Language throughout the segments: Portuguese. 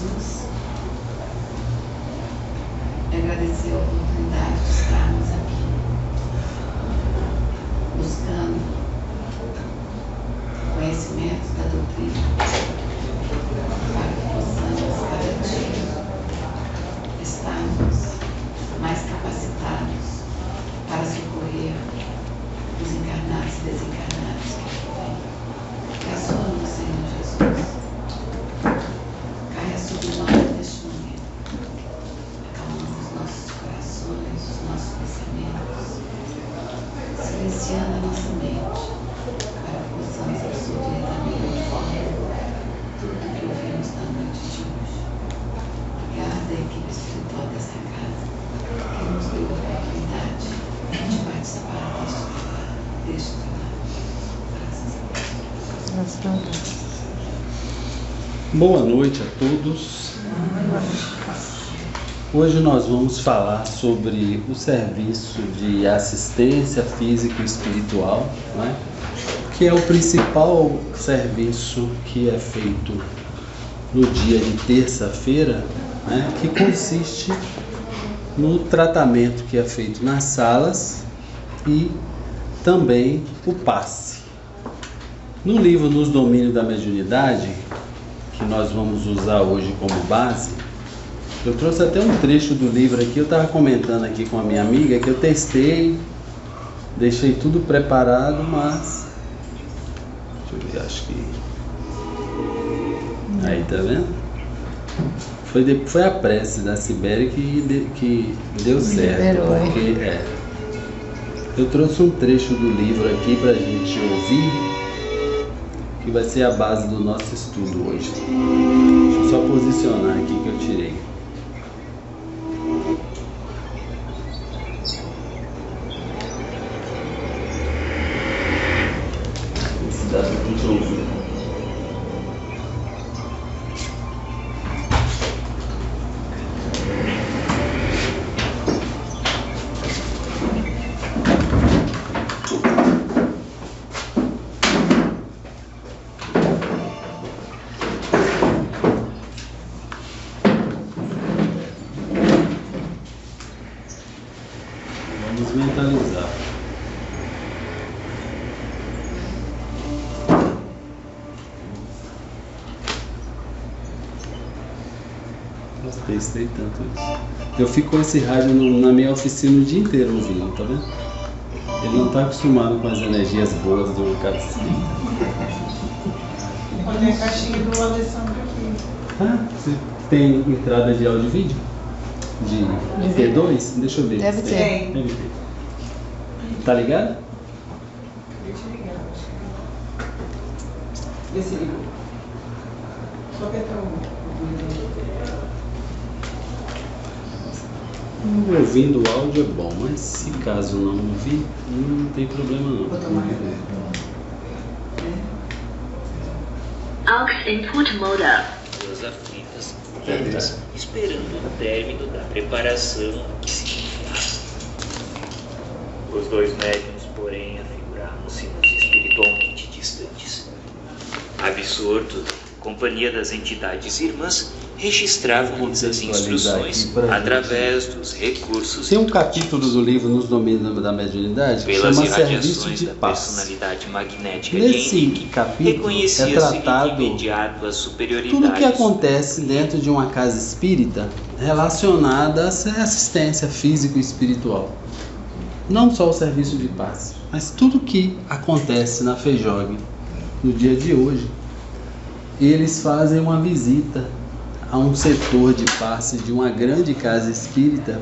Jesus, e agradecer a oportunidade de estarmos aqui, buscando conhecimento da doutrina, para que possamos cada dia estarmos mais capacitados para socorrer os encarnados e desencarnados que vêm. Abençoa-nos, Senhor Jesus. Caia sobre nós neste momento, acalmando os nossos corações, os nossos pensamentos, silenciando a nossa mente, para que possamos absorver da melhor forma tudo o que ouvimos na noite de hoje. Obrigada, equipe espiritual dessa casa, que nos deu a oportunidade de participar deste trabalho. Graças a Deus. Boa noite a todos. Hoje nós vamos falar sobre o serviço de assistência físico e espiritual, né? Que é o principal serviço que é feito no dia de terça-feira, né? Que consiste no tratamento que é feito nas salas e também o passe. No livro Nos Domínios da Mediunidade, que nós vamos usar hoje como base, eu trouxe até um trecho do livro aqui. Eu estava comentando aqui com a minha amiga que eu testei, deixei tudo preparado, mas deixa eu ver, acho que aí, tá vendo? Foi a prece da Sibéria que deu certo, porque eu trouxe um trecho do livro aqui pra gente ouvir, que vai ser a base do nosso estudo hoje. Deixa eu só posicionar aqui que eu tirei. Se dá pra gente ouvir. Vamos mentalizar. Nossa, testei tanto isso. Eu fico com esse rádio na minha oficina o dia inteiro ouvindo, tá vendo? Ele não está acostumado com as energias boas do casa espírita. Olha a caixinha do Alessandro aqui. Ah, você tem entrada de áudio e vídeo? De T2? Deixa eu ver. Deve ter. Deve ter. Tá ligado? Deixa eu ligar, acho que. Vê se ligou. Só apertar o. Ouvindo o áudio é bom, mas se caso não ouvir, não tem problema não. Vou tomar AUX Input Mode. Duas aflitas, quietas, esperando o término da preparação psiquiátrica. Os dois médiuns, porém, afiguravam-se espiritualmente distantes. Absortos, companhia das entidades irmãs, registravam-lhes as instruções através dos recursos. Tem um capítulo do livro Nos Domínios da Mediunidade que chama Serviço de Paz. Personalidade magnética Nesse de Henrique, capítulo é tratado tudo o que acontece dentro de uma casa espírita relacionada à assistência físico e espiritual. Não só o serviço de passe, mas tudo que acontece na FEJOG no dia de hoje. Eles fazem uma visita a um setor de passe de uma grande casa espírita,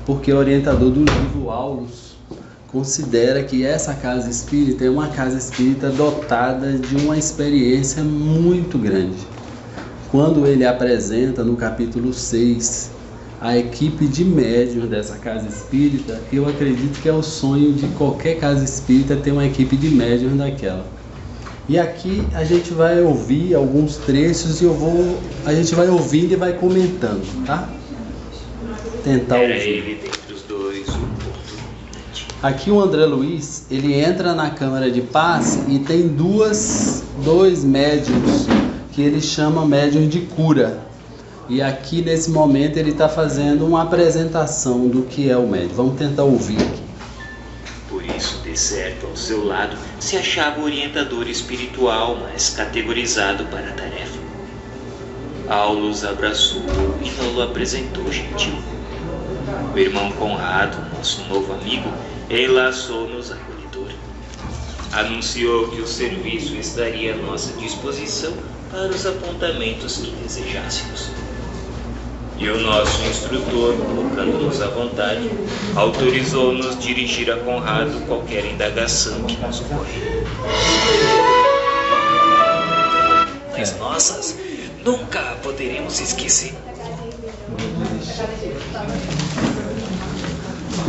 porque o orientador do livro, Aulus, considera que essa casa espírita é uma casa espírita dotada de uma experiência muito grande. Quando ele apresenta no capítulo 6 a equipe de médiuns dessa casa espírita, eu acredito que é o sonho de qualquer casa espírita ter uma equipe de médiuns daquela. E aqui a gente vai ouvir alguns trechos e a gente vai ouvindo e vai comentando, tá? Tentar ouvir. Era ele dentre os dois, o ponto. Aqui o André Luiz, ele entra na câmara de passe e tem dois médiuns que ele chama médiuns de cura. E aqui nesse momento ele está fazendo uma apresentação do que é o médium. Vamos tentar ouvir aqui. Por isso, de certo, ao seu lado se achava o orientador espiritual mais categorizado para a tarefa. Aulus abraçou-o e não o apresentou gentil. O irmão Conrado, nosso novo amigo, enlaçou-nos acolhedor. Anunciou que o serviço estaria à nossa disposição para os apontamentos que desejássemos. E o nosso instrutor, colocando-nos à vontade, autorizou-nos dirigir a Conrado qualquer indagação que nos ocorrer. Mas nossas, nunca poderemos esquecer.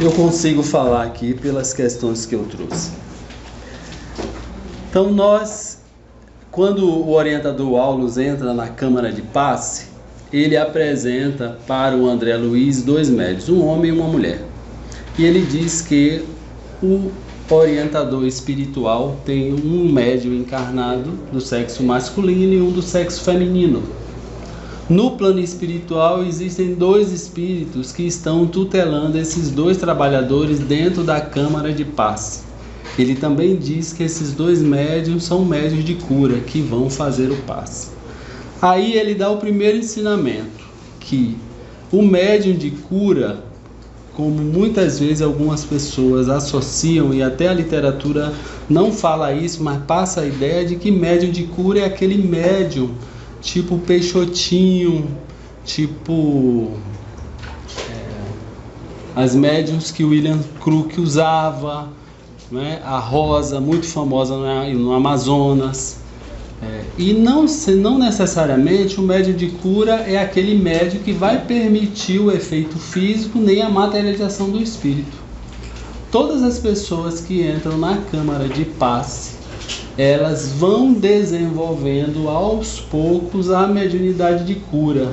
Eu consigo falar aqui pelas questões que eu trouxe. Então quando o orientador Aulus entra na câmara de passe, ele apresenta para o André Luiz 2 médios, um homem e uma mulher. E ele diz que o orientador espiritual tem um médium encarnado do sexo masculino e um do sexo feminino. No plano espiritual existem 2 espíritos que estão tutelando esses 2 trabalhadores dentro da câmara de passe. Ele também diz que esses 2 médiuns são médiuns de cura que vão fazer o passe. Aí ele dá o primeiro ensinamento, que o médium de cura, como muitas vezes algumas pessoas associam, e até a literatura não fala isso, mas passa a ideia de que médium de cura é aquele médium tipo Peixotinho, tipo as médiums que o William Crook usava, né? A Rosa, muito famosa no Amazonas. E não necessariamente o médium de cura é aquele médium que vai permitir o efeito físico nem a materialização do espírito. Todas as pessoas que entram na câmara de passe, elas vão desenvolvendo aos poucos a mediunidade de cura.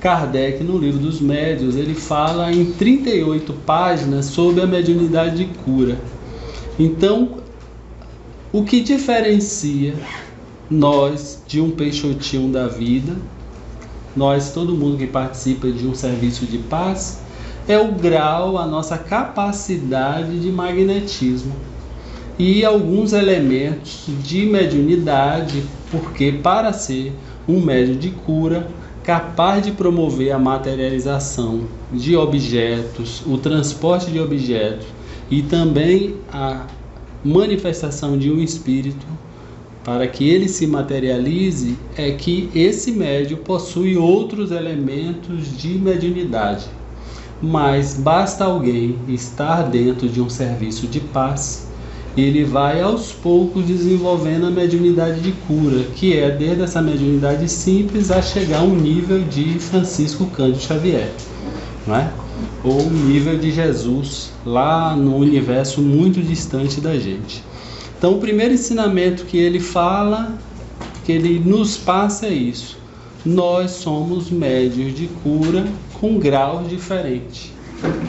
Kardec, no livro dos médiuns, ele fala em 38 páginas sobre a mediunidade de cura. Então, o que diferencia nós de um Peixotinho da vida, todo mundo que participa de um serviço de paz, é o grau, a nossa capacidade de magnetismo e alguns elementos de mediunidade, porque para ser um médium de cura, capaz de promover a materialização de objetos, o transporte de objetos e também a manifestação de um espírito, para que ele se materialize, é que esse médium possui outros elementos de mediunidade. Mas basta alguém estar dentro de um serviço de paz, ele vai aos poucos desenvolvendo a mediunidade de cura, que é desde essa mediunidade simples a chegar a um nível de Francisco Cândido Xavier, não é? Ou um nível de Jesus, lá no universo muito distante da gente. Então o primeiro ensinamento que ele fala, que ele nos passa é isso: nós somos médiuns de cura com graus diferentes.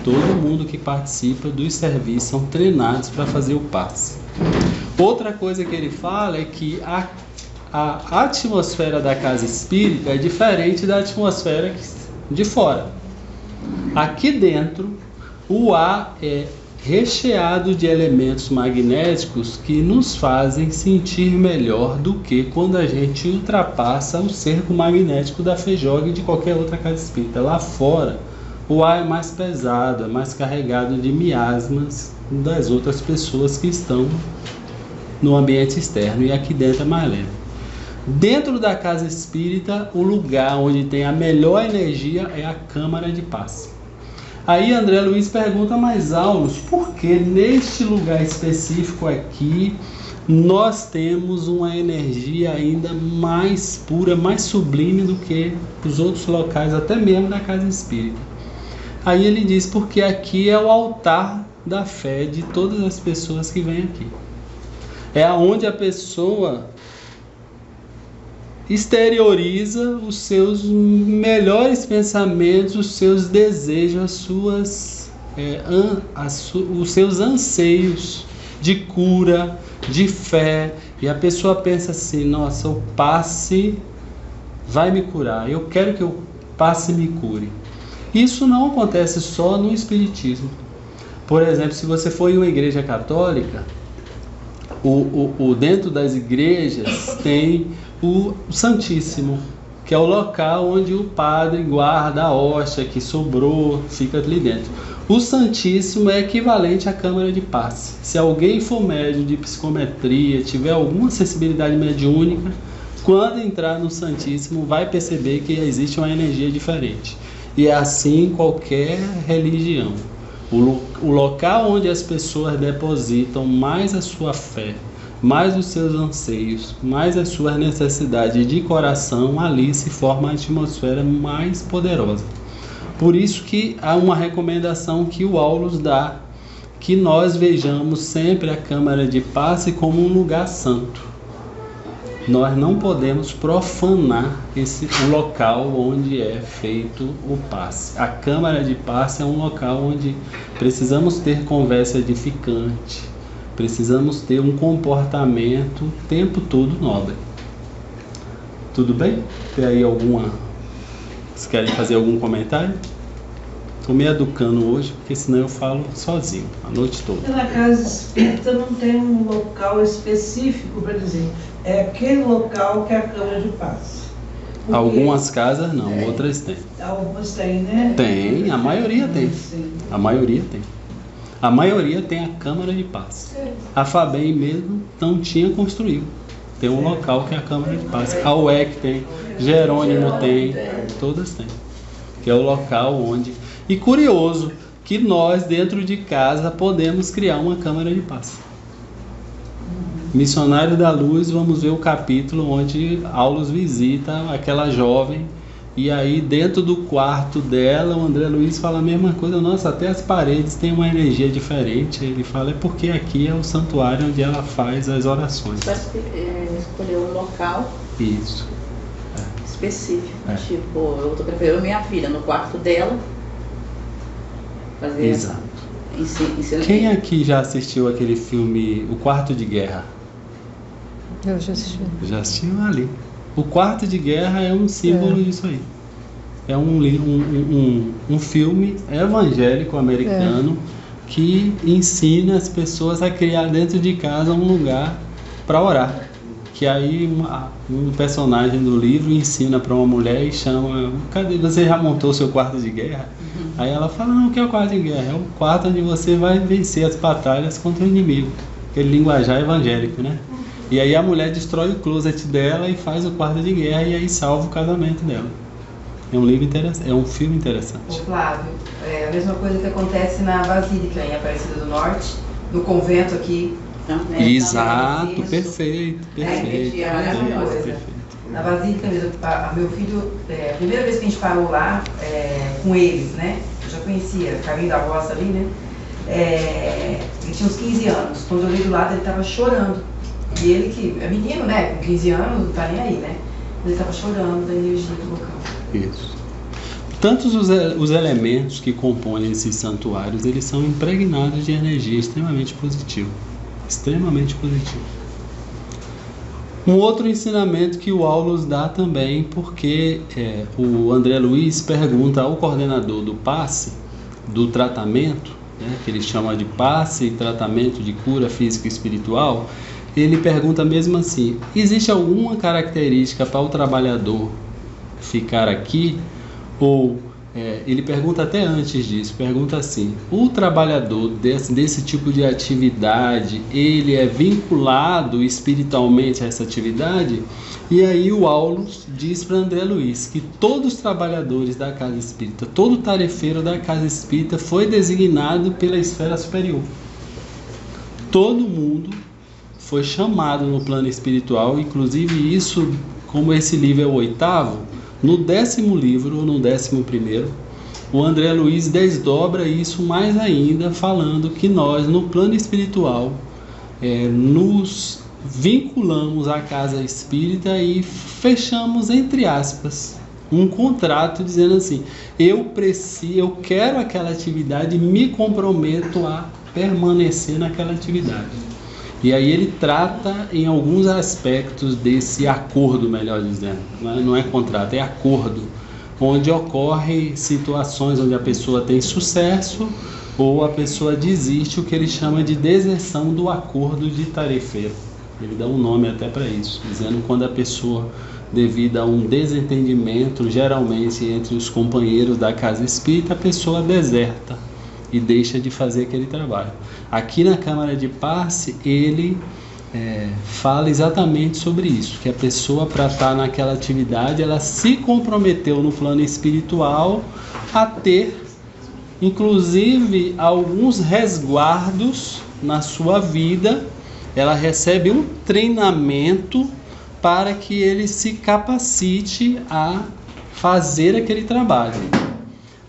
Todo mundo que participa dos serviços são treinados para fazer o passe. Outra coisa que ele fala é que a atmosfera da casa espírita é diferente da atmosfera de fora. Aqui dentro, o ar é recheado de elementos magnéticos que nos fazem sentir melhor do que quando a gente ultrapassa o cerco magnético da FEJOG e de qualquer outra casa espírita. Lá fora, o ar é mais pesado, é mais carregado de miasmas das outras pessoas que estão no ambiente externo, e aqui dentro é mais leve. Dentro da casa espírita, o lugar onde tem a melhor energia é a câmara de passe. Aí André Luiz pergunta: mas Aulus, por que neste lugar específico aqui nós temos uma energia ainda mais pura, mais sublime do que os outros locais, até mesmo da casa espírita? Aí ele diz: porque aqui é o altar da fé de todas as pessoas que vêm aqui. É onde a pessoa exterioriza os seus melhores pensamentos, os seus desejos, os seus anseios de cura, de fé. E a pessoa pensa assim: nossa, o passe vai me curar. Eu quero que passe me cure. Isso não acontece só no Espiritismo. Por exemplo, se você for em uma igreja católica, dentro das igrejas tem o Santíssimo, que é o local onde o padre guarda a hóstia que sobrou, fica ali dentro. O Santíssimo é equivalente à câmara de passe. Se alguém for médium de psicometria, tiver alguma sensibilidade mediúnica, quando entrar no Santíssimo vai perceber que existe uma energia diferente. E é assim em qualquer religião. O local onde as pessoas depositam mais a sua fé, mais os seus anseios, mais as suas necessidades de coração, ali se forma a atmosfera mais poderosa. Por isso que há uma recomendação que o Aulus dá, que nós vejamos sempre a câmara de passe como um lugar santo. Nós não podemos profanar o local onde é feito o passe. A câmara de passe é um local onde precisamos ter conversa edificante, precisamos ter um comportamento o tempo todo nobre. Tudo bem? Tem aí alguma... Vocês querem fazer algum comentário? Estou me educando hoje, porque senão eu falo sozinho, a noite toda. Na casa espírita não tem um local específico para dizer. É aquele local que é a câmara de passe. Porque algumas casas não, outras têm. Algumas têm, né? Tem, a maioria tem. Sim. A maioria tem. A maioria tem a câmara de passe. A FABEM mesmo não tinha construído. Tem um local que é a câmara de passe. A UEC tem, Jerônimo tem, todas têm. Que é o local onde... E curioso que nós, dentro de casa, podemos criar uma câmara de passe. Missionário da Luz, vamos ver o capítulo onde Aulus visita aquela jovem, e aí dentro do quarto dela, o André Luiz fala a mesma coisa. Nossa, até as paredes têm uma energia diferente. Ele fala, é porque aqui é o santuário onde ela faz as orações. Escolher um local Isso. específico, tipo, eu estou preferindo minha filha no quarto dela, fazer Exato. ensino. Quem aqui já assistiu aquele filme O Quarto de Guerra? Eu já assisti. Já assistiu ali. O Quarto de Guerra é um símbolo disso aí. É um filme evangélico americano que ensina as pessoas a criar dentro de casa um lugar para orar. Que aí um personagem do livro ensina para uma mulher e chama, cadê, você já montou seu quarto de guerra? Aí ela fala, não, o que é o quarto de guerra? É o quarto onde você vai vencer as batalhas contra o inimigo. Aquele linguajar evangélico, né? E aí a mulher destrói o closet dela e faz o quarto de guerra e aí salva o casamento dela. É um livro interessante, é um filme interessante. Ô Flávio, é a mesma coisa que acontece na Basílica em Aparecida do Norte, no convento aqui. Exato, perfeito. Na Basílica mesmo, meu filho, a primeira vez que a gente parou lá com eles, né? Eu já conhecia, Caminho da Roça ali, né? Ele tinha uns 15 anos. Quando eu olhei do lado, ele estava chorando. E ele que é menino, né? Com 15 anos, não tá nem aí, né? Ele estava chorando da energia do local. Isso. Tantos os elementos que compõem esses santuários, eles são impregnados de energia extremamente positiva. Extremamente positivo. Um outro ensinamento que o Aulus dá também, porque o André Luiz pergunta ao coordenador do passe, do tratamento, né, que ele chama de passe e tratamento de cura física e espiritual, ele pergunta mesmo assim, existe alguma característica para o trabalhador ficar aqui? Ou ele pergunta até antes disso, pergunta assim, o trabalhador desse tipo de atividade, ele é vinculado espiritualmente a essa atividade? E aí o Aulus diz para André Luiz que todos os trabalhadores da casa espírita, todo tarefeiro da casa espírita foi designado pela esfera superior. Todo mundo foi chamado no plano espiritual, inclusive isso, como esse livro é o 8º, no 10º livro, ou no 11º, o André Luiz desdobra isso mais ainda, falando que nós, no plano espiritual, nos vinculamos à casa espírita e fechamos, entre aspas, um contrato dizendo assim, eu quero aquela atividade e me comprometo a permanecer naquela atividade. E aí ele trata em alguns aspectos desse acordo, melhor dizendo, não é contrato, é acordo, onde ocorrem situações onde a pessoa tem sucesso ou a pessoa desiste, o que ele chama de deserção do acordo de tarefeiro. Ele dá um nome até para isso, dizendo quando a pessoa, devido a um desentendimento, geralmente entre os companheiros da casa espírita, a pessoa deserta e deixa de fazer aquele trabalho. Aqui na Câmara de Passe, ele fala exatamente sobre isso, que a pessoa, para estar naquela atividade, ela se comprometeu no plano espiritual a ter, inclusive, alguns resguardos na sua vida. Ela recebe um treinamento para que ele se capacite a fazer aquele trabalho.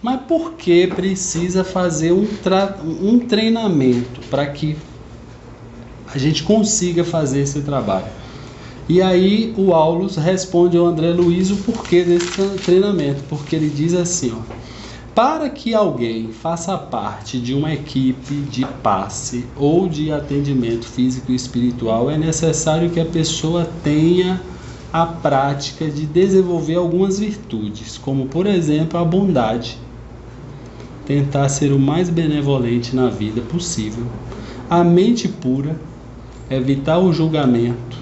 Mas por que precisa fazer um treinamento para que a gente consiga fazer esse trabalho? E aí o Aulus responde ao André Luiz o porquê desse treinamento, porque ele diz assim, para que alguém faça parte de uma equipe de passe ou de atendimento físico e espiritual, é necessário que a pessoa tenha a prática de desenvolver algumas virtudes, como por exemplo a bondade, tentar ser o mais benevolente na vida possível, a mente pura, evitar o julgamento,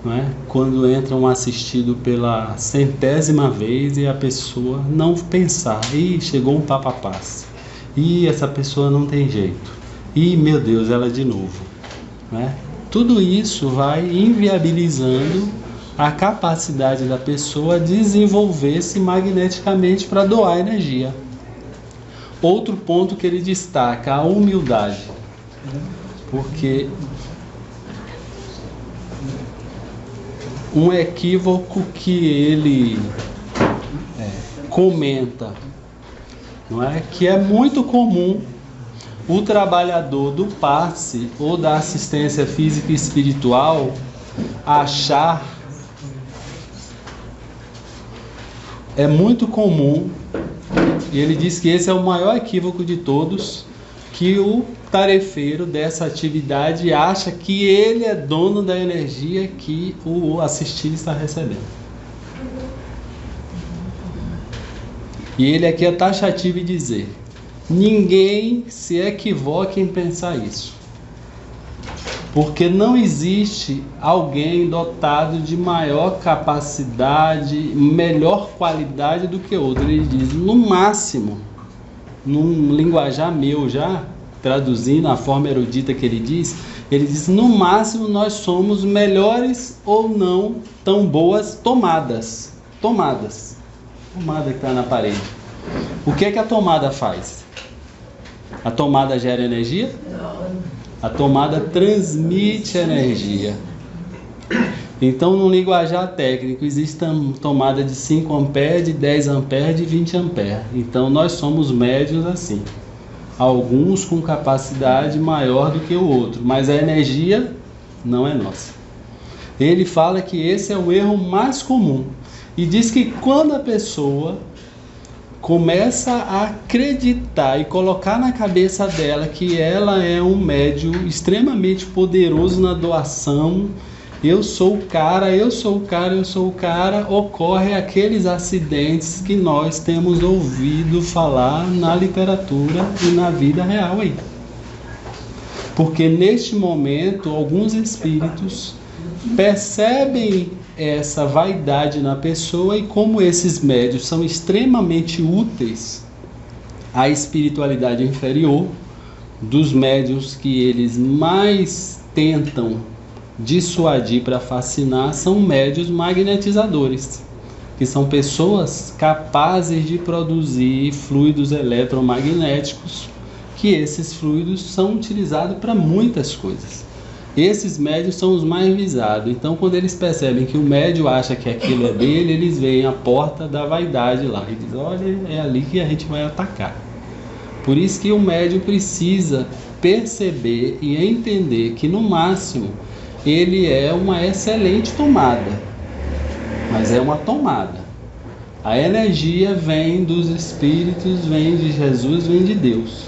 não é? Quando entra um assistido pela 100ª vez e a pessoa não pensar, chegou um papapaz, essa pessoa não tem jeito, meu Deus, ela de novo, não é? Tudo isso vai inviabilizando a capacidade da pessoa desenvolver-se magneticamente para doar energia. Outro ponto que ele destaca, a humildade, porque um equívoco que ele comenta, não é? Que é muito comum o trabalhador do passe ou da assistência física e espiritual achar, é muito comum, e ele diz que esse é o maior equívoco de todos, que o tarefeiro dessa atividade acha que ele é dono da energia que o assistido está recebendo. E ele aqui é taxativo em dizer: ninguém se equivoque em pensar isso, porque não existe alguém dotado de maior capacidade, melhor qualidade do que outro. Ele diz, no máximo, num linguajar meu já, traduzindo a forma erudita que ele diz, no máximo nós somos melhores ou não tão boas tomadas. Tomada que está na parede. O que é que a tomada faz? A tomada gera energia? A tomada transmite energia. Então, no linguajar técnico, existe tomada de 5 amperes, de 10 amperes, de 20 amperes. Então, nós somos médios assim. Alguns com capacidade maior do que o outro, mas a energia não é nossa. Ele fala que esse é o erro mais comum. E diz que quando a pessoa começa a acreditar e colocar na cabeça dela que ela é um médium extremamente poderoso na doação, eu sou o cara, ocorre aqueles acidentes que nós temos ouvido falar na literatura e na vida real aí. Porque neste momento alguns espíritos percebem essa vaidade na pessoa, e como esses médios são extremamente úteis à espiritualidade inferior, dos médios que eles mais tentam dissuadir para fascinar, são médios magnetizadores, que são pessoas capazes de produzir fluidos eletromagnéticos, que esses fluidos são utilizados para muitas coisas. Esses médios são os mais visados. Então, quando eles percebem que o médio acha que aquilo é dele, eles veem a porta da vaidade lá e dizem, olha, é ali que a gente vai atacar. Por isso que o médio precisa perceber e entender que, no máximo, ele é uma excelente tomada, mas é uma tomada. A energia vem dos espíritos, vem de Jesus, vem de Deus.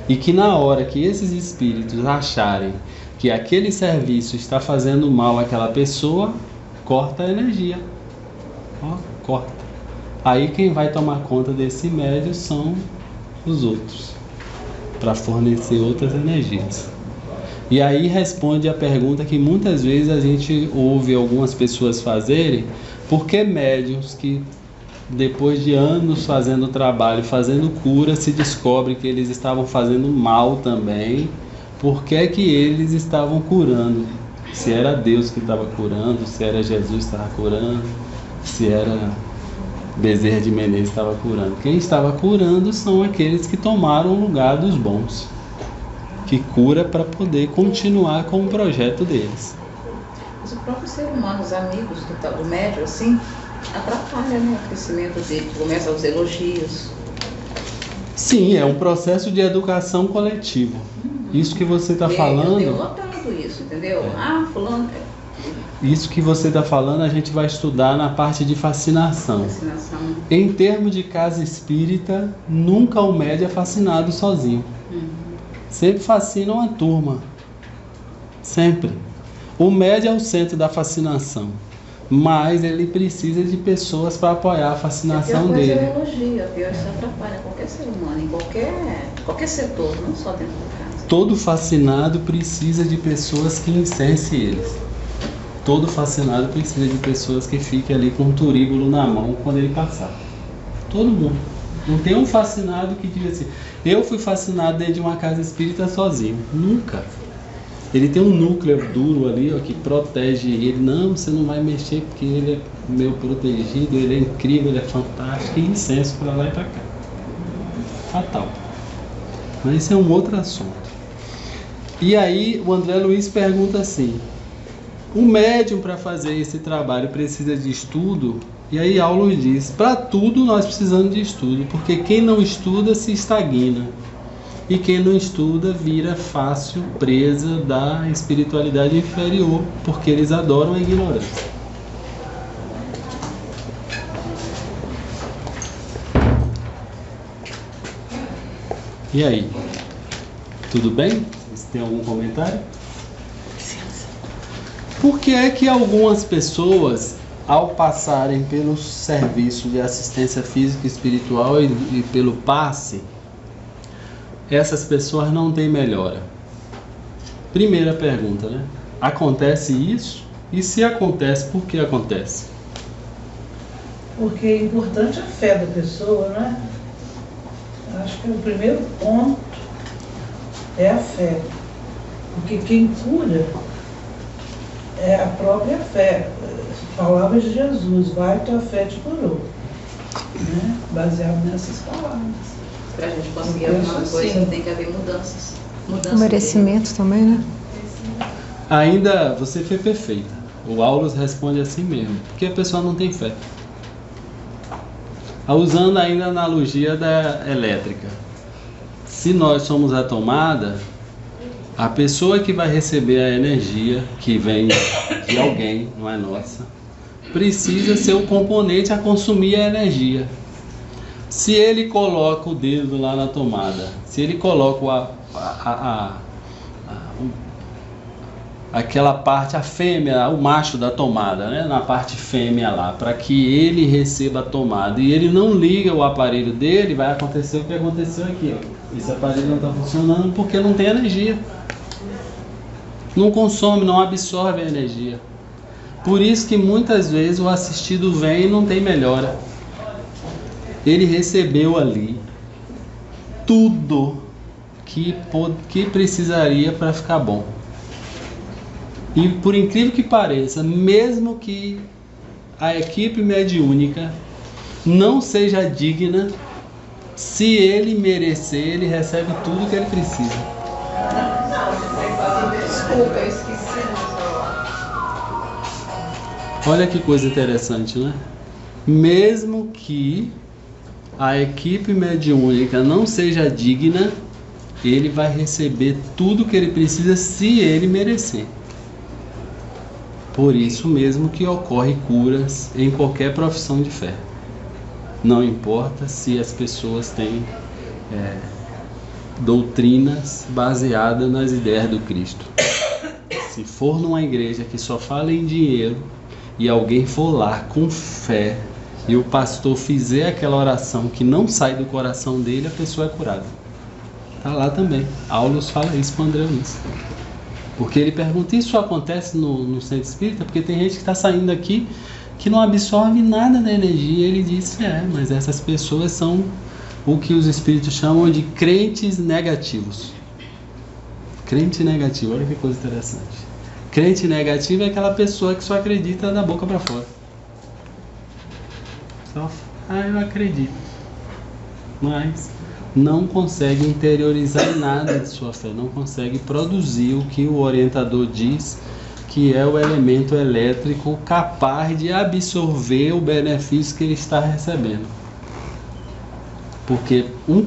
E que na hora que esses espíritos acharem que aquele serviço está fazendo mal àquela pessoa, corta a energia. Corta. Aí quem vai tomar conta desse médium são os outros, para fornecer outras energias. E aí responde a pergunta que muitas vezes a gente ouve algumas pessoas fazerem: por que médiuns que depois de anos fazendo trabalho, fazendo cura, se descobre que eles estavam fazendo mal também? Por que que eles estavam curando? Se era Deus que estava curando, se era Jesus que estava curando, se era Bezerra de Menezes que estava curando. Quem estava curando são aqueles que tomaram o lugar dos bons, que cura para poder continuar com o projeto deles. Mas o próprio ser humano, os amigos do médium, assim, atrapalha, né, o crescimento dele. Começa os elogios. Sim, é um processo de educação coletiva. Isso que você está falando... Eu tenho notado isso, entendeu? Fulano... Isso que você está falando a gente vai estudar na parte de fascinação. Em termos de casa espírita, nunca o médium é fascinado sozinho. Sempre fascina uma turma. Sempre. O médium é o centro da fascinação, mas ele precisa de pessoas para apoiar a fascinação dele. A elogio, a pior isso atrapalha qualquer ser humano, em qualquer setor, não só dentro da casa. Todo fascinado precisa de pessoas que incensem eles. Todo fascinado precisa de pessoas que fiquem ali com um turíbulo na mão quando ele passar. Todo mundo. Não tem um fascinado que diga assim: eu fui fascinado dentro de uma casa espírita sozinho. Nunca. Ele tem um núcleo duro ali, ó, que protege ele. Não, você não vai mexer porque ele é meu protegido, ele é incrível, ele é fantástico. E incenso para lá e para cá. Fatal. Mas isso é um outro assunto. E aí o André Luiz pergunta assim: o médium para fazer esse trabalho precisa de estudo? E aí Aulo diz: para tudo nós precisamos de estudo, porque quem não estuda se estagna. E quem não estuda vira fácil presa da espiritualidade inferior, porque eles adoram a ignorância. E aí? Tudo bem? Você tem algum comentário? Por que é que algumas pessoas, ao passarem pelo serviço de assistência física e espiritual e pelo passe, essas pessoas não têm melhora? Primeira pergunta, né? Acontece isso? E se acontece, por que acontece? Porque é importante a fé da pessoa, né? Acho que o primeiro ponto é a fé. Porque quem cura é a própria fé. Palavras de Jesus: vai, tua fé te curou. Né? Baseado nessas palavras. Para a gente conseguir alguma coisa, tem que haver mudanças. O merecimento também, né? Ainda você foi perfeita. O Aulus responde assim mesmo: porque a pessoa não tem fé. Usando ainda a analogia da elétrica. Se nós somos a tomada, a pessoa que vai receber a energia que vem de alguém, não é nossa, precisa ser o componente a consumir a energia. Se ele coloca o dedo lá na tomada, se ele coloca aquela parte, a fêmea, o macho da tomada, né, na parte fêmea lá, para que ele receba a tomada, e ele não liga o aparelho dele, vai acontecer o que aconteceu aqui, ó. Esse aparelho não está funcionando porque não tem energia. Não consome, não absorve a energia. Por isso que muitas vezes o assistido vem e não tem melhora. Ele recebeu ali tudo que precisaria para ficar bom. E por incrível que pareça, mesmo que a equipe mediúnica não seja digna, se ele merecer, ele recebe tudo que ele precisa. Desculpa, eu esqueci. Olha que coisa interessante, né? Mesmo que a equipe mediúnica não seja digna, ele vai receber tudo que ele precisa se ele merecer. Por isso mesmo que ocorre curas em qualquer profissão de fé. Não importa se as pessoas têm doutrinas baseadas nas ideias do Cristo. Se for numa igreja que só fala em dinheiro e alguém for lá com fé e o pastor fizer aquela oração que não sai do coração dele, a pessoa é curada. Está lá também. Aulus fala isso com André Luiz. Porque ele pergunta, isso acontece no centro espírita? Porque tem gente que está saindo aqui que não absorve nada da energia. Ele disse, mas essas pessoas são o que os espíritos chamam de crentes negativos. Crente negativo, olha que coisa interessante. Crente negativo é aquela pessoa que só acredita da boca para fora. Só, eu acredito. Mas não consegue interiorizar nada de sua fé, não consegue produzir o que o orientador diz que é o elemento elétrico capaz de absorver o benefício que ele está recebendo. Porque um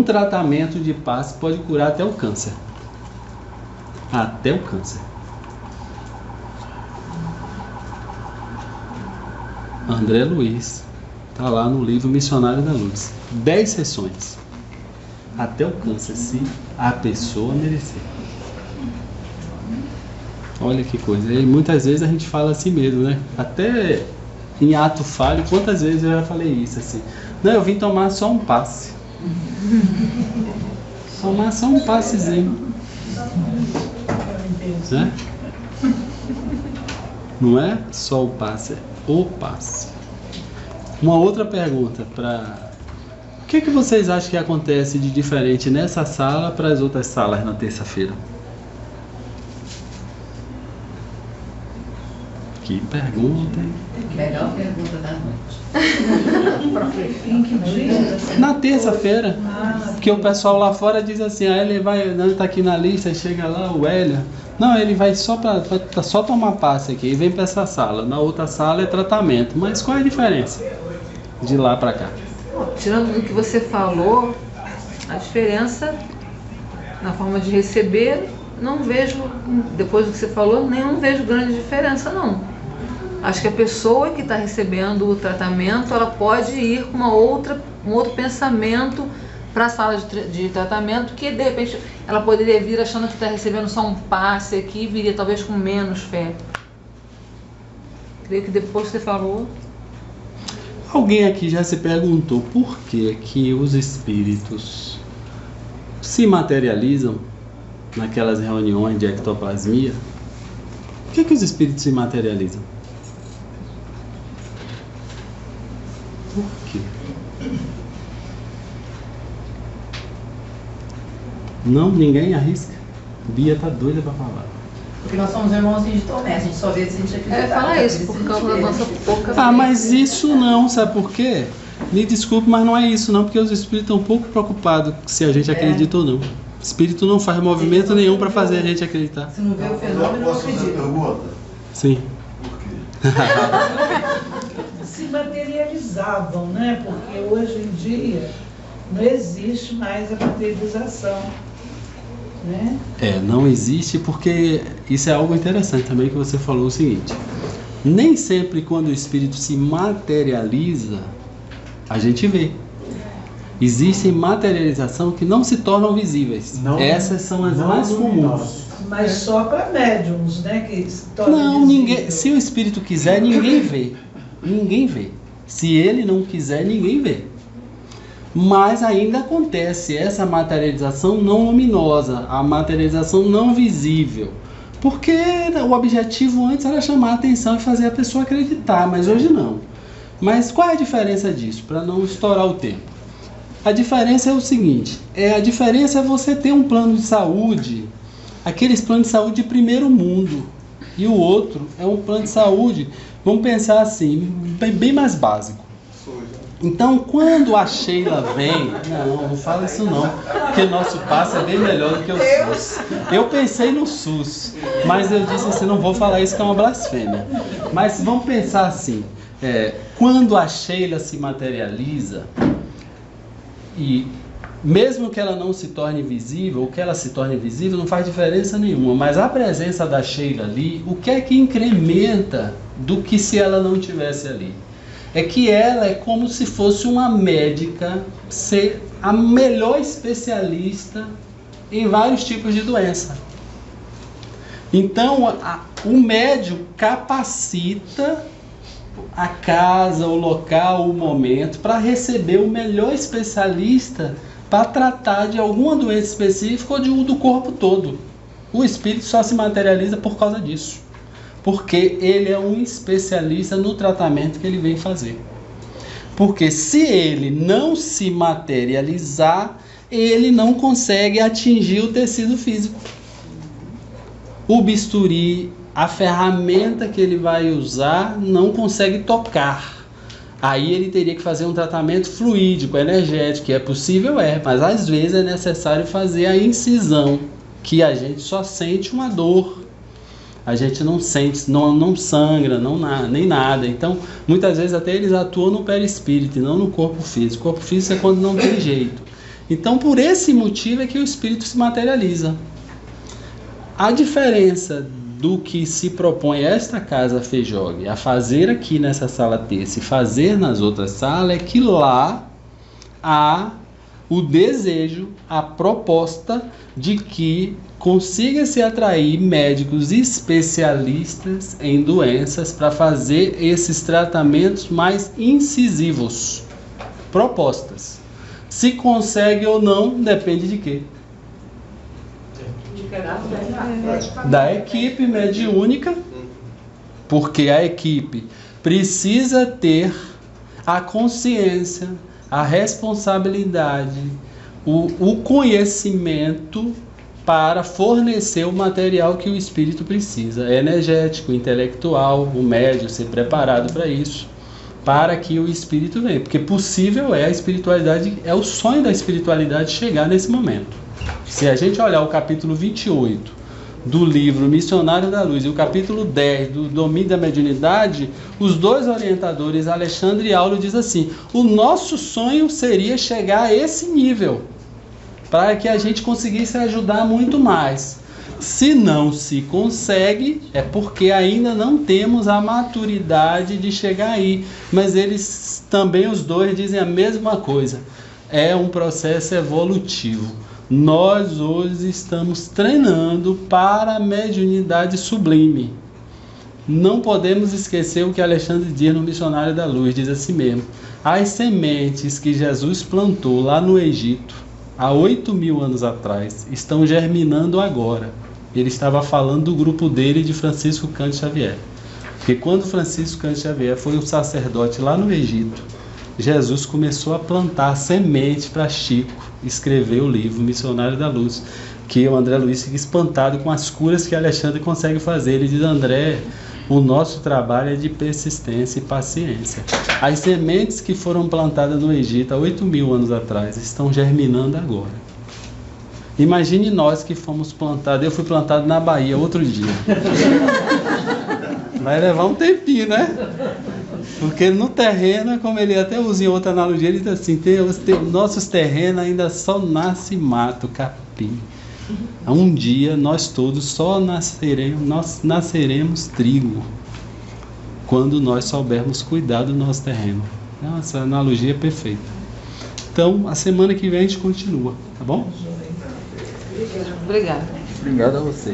tratamento de passe pode curar até o câncer. Até o câncer. André Luiz está lá no livro Missionário da Luz. 10 sessões. Até o câncer, se a pessoa merecer. Olha que coisa. E muitas vezes a gente fala assim mesmo, né? Até em ato falho, quantas vezes eu já falei isso assim? Não, eu vim tomar só um passe. Tomar só um passezinho. Né? Não é só o passe, é o passe. Uma outra pergunta para... O que vocês acham que acontece de diferente nessa sala para as outras salas na terça-feira? Que pergunta, hein? Melhor pergunta da noite. Em que dia? Na terça-feira. Porque o pessoal lá fora diz assim, ele vai, ele tá aqui na lista, chega lá, o Hélio. Não, ele vai só tomar passe aqui e vem para essa sala. Na outra sala é tratamento. Mas qual é a diferença de lá para cá? Tirando do que você falou, a diferença na forma de receber, não vejo, depois do que você falou, não vejo grande diferença, não. Acho que a pessoa que está recebendo o tratamento, ela pode ir com um outro pensamento para a sala de tratamento, que de repente ela poderia vir achando que está recebendo só um passe aqui, viria talvez com menos fé. Creio que depois que você falou... Alguém aqui já se perguntou por que os espíritos se materializam naquelas reuniões de ectoplasmia? Por que os espíritos se materializam? Por quê? Não, ninguém arrisca. Bia tá doida para falar. Porque nós somos irmãos de Tomé, a gente só vê se a gente acreditar. Falar isso, por causa da nossa pouca... Mas isso não, sabe por quê? Me desculpe, mas não é isso não, porque os espíritos estão um pouco preocupados se a gente acredita ou não. O espírito não faz movimento nenhum para fazer a gente acreditar. Se não vê o fenômeno, não acredita. Pergunta? Sim. Por quê? Se materializavam, né? Porque hoje em dia não existe mais a materialização, né? Não existe, porque isso é algo interessante também que você falou o seguinte: nem sempre quando o espírito se materializa a gente vê. Existem materialização que não se tornam visíveis. Essas são as mais comuns. Mas só para médiums, né? Que se torna não, visível. ninguém. Se o espírito quiser, ninguém vê. Ninguém vê. Se ele não quiser, ninguém vê. Mas ainda acontece essa materialização não luminosa, a materialização não visível. Porque o objetivo antes era chamar a atenção e fazer a pessoa acreditar, mas hoje não. Mas qual é a diferença disso, para não estourar o tempo? A diferença é o seguinte, a diferença é você ter um plano de saúde, aqueles planos de saúde de primeiro mundo, e o outro é um plano de saúde, vamos pensar assim, bem mais básico. Então, quando a Sheila vem... Não fala isso não, porque nosso passe é bem melhor do que o SUS. Eu pensei no SUS, mas eu disse assim, não vou falar isso que é uma blasfêmia. Mas vamos pensar assim, quando a Sheila se materializa, e mesmo que ela não se torne visível, ou que ela se torne visível, não faz diferença nenhuma, mas a presença da Sheila ali, o que é que incrementa do que se ela não estivesse ali? É que ela é como se fosse uma médica, ser a melhor especialista em vários tipos de doença. Então, o médium capacita a casa, o local, o momento, para receber o melhor especialista para tratar de alguma doença específica ou do corpo todo. O espírito só se materializa por causa disso, porque ele é um especialista no tratamento que ele vem fazer. Porque se ele não se materializar, ele não consegue atingir o tecido físico. O bisturi, a ferramenta que ele vai usar, não consegue tocar. Aí ele teria que fazer um tratamento fluídico, energético, que é possível, mas às vezes é necessário fazer a incisão, que a gente só sente uma dor. A gente não sente, não sangra, nem nada. Então, muitas vezes até eles atuam no perispírito e não no corpo físico. O corpo físico é quando não tem jeito. Então, por esse motivo é que o espírito se materializa. A diferença do que se propõe esta casa Fejog a fazer aqui nessa sala terça e fazer nas outras salas é que lá há o desejo, a proposta de que consiga-se atrair médicos especialistas em doenças para fazer esses tratamentos mais incisivos. Propostas. Se consegue ou não, depende de quê? Da equipe mediúnica, porque a equipe precisa ter a consciência, a responsabilidade, o conhecimento para fornecer o material que o espírito precisa, energético, intelectual, o médium ser preparado para isso, para que o espírito venha, porque possível é a espiritualidade, é o sonho da espiritualidade chegar nesse momento. Se a gente olhar o capítulo 28 do livro Missionário da Luz e o capítulo 10 do Domínio da Mediunidade, os dois orientadores, Alexandre e Aulo, dizem assim: o nosso sonho seria chegar a esse nível, para que a gente conseguisse ajudar muito mais. Se não se consegue, é porque ainda não temos a maturidade de chegar aí. Mas eles também, os dois, dizem a mesma coisa. É um processo evolutivo. Nós hoje estamos treinando para a mediunidade sublime. Não podemos esquecer o que Alexandre diz no Missionário da Luz, diz assim mesmo: as sementes que Jesus plantou lá no Egito, há 8.000 anos atrás, estão germinando agora. Ele estava falando do grupo dele, de Francisco Cândido Xavier. Porque quando Francisco Cândido Xavier foi um sacerdote lá no Egito, Jesus começou a plantar semente para Chico escrever o livro Missionário da Luz, que o André Luiz fica espantado com as curas que Alexandre consegue fazer. Ele diz: André, o nosso trabalho é de persistência e paciência. As sementes que foram plantadas no Egito há 8.000 anos atrás estão germinando agora. Imagine nós que fomos plantados. Eu fui plantado na Bahia outro dia. Vai levar um tempinho, né? Porque no terreno, como ele até usa em outra analogia, ele diz assim: nossos terrenos ainda só nasce mato, capim. Um dia nós todos só nasceremos trigo, quando nós soubermos cuidar do nosso terreno. Então, essa analogia é perfeita. Então, a semana que vem a gente continua, tá bom? Obrigada. Obrigado a você.